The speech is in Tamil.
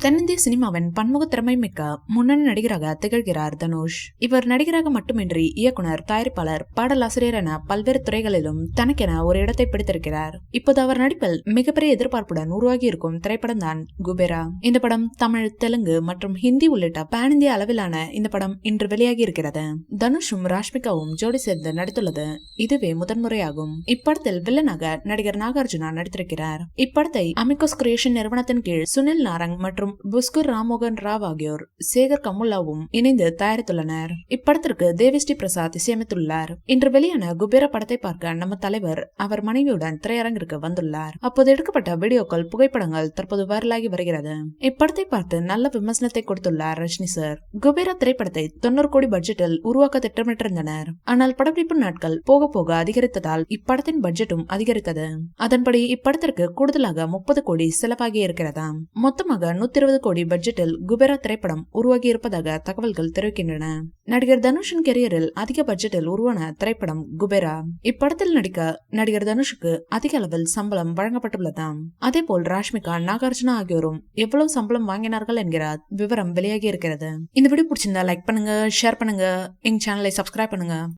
தென்னிந்திய சினிமாவின் பன்முக திறமை மிக்க முன்னணி நடிகராக திகழ்கிறார் தனுஷ். இவர் நடிகராக மட்டுமின்றி இயக்குனர், தயாரிப்பாளர், பாடலாசிரியர் என பல்வேறு துறைகளிலும் தனக்கென ஒரு இடத்தை பிடித்திருக்கிறார். இப்போது அவர் நடிப்பில் மிகப்பெரிய எதிர்பார்ப்புடன் உருவாகி இருக்கும் திரைப்படம் தான் குபேரா. இந்த படம் தமிழ், தெலுங்கு மற்றும் ஹிந்தி உள்ளிட்ட பேன் இந்திய அளவிலான இந்த படம் இன்று வெளியாகி இருக்கிறது. தனுஷும் ராஷ்மிகாவும் ஜோடி சேர்ந்து நடித்துள்ளது இதுவே முதன்முறையாகும். இப்படத்தில் வில்லனாக நடிகர் நாகார்ஜுனா நடித்திருக்கிறார். இப்படத்தை அமிகோஸ் கிரியேஷன் நிறுவனத்தின் கீழ் சுனில் நாரங் மற்றும் புஷ்கர் ராமோகன் ராவ் ஆகியோர் சேகர் கமுல்லாவும் இணைந்து தயாரித்துள்ளனர். இப்படத்திற்கு தேவிஸ்ரீ பிரசாத் இசையமைத்துள்ளார். இன்று வெளியான குபேரா படத்தை பார்க்க நம்ம தலைவர் அவர் மனைவியுடன் திரையரங்கிற்கு வந்துள்ளார். அப்போது எடுக்கப்பட்ட வீடியோக்கள், புகைப்படங்கள் தற்போது வைரலாகி வருகிறது. இப்படத்தை பார்த்து நல்ல விமர்சனத்தை கொடுத்துள்ளார் ரஜினி சார். குபேரா திரைப்படத்தை 90 கோடி பட்ஜெட்டில் உருவாக்க திட்டமிட்டிருந்தனர். ஆனால் படப்பிடிப்பு நாட்கள் போக போக அதிகரித்ததால் இப்படத்தின் பட்ஜெட்டும் அதிகரித்தது. அதன்படி இப்படத்திற்கு கூடுதலாக 30 கோடி செலவாகி இருக்கிறதாம். மொத்தமாக 120 கோடி பட்ஜெட்டில் குபேரா திரைப்படம் உருவாகி இருப்பதாக தகவல்கள் தெரிவிக்கின்றன. நடிகர் தனுஷின் கெரியரில் அதிக பட்ஜெட்டில் உருவான திரைப்படம் குபேரா. இப்படத்தில் நடிக்க நடிகர் தனுஷுக்கு அதிக அளவில் சம்பளம் வழங்கப்பட்டுள்ளதாம். அதேபோல் ராஷ்மிகா, நாகார்ஜுனா ஆகியோரும் எவ்வளவு சம்பளம் வாங்கினார்கள் என்கிற விவரம் வெளியாகி இருக்கிறது. இந்த வீடியோ பிடிச்சிருந்தா லைக் பண்ணுங்க, ஷேர் பண்ணுங்க, எங்க சேனலை சப்ஸ்கிரைப் பண்ணுங்க.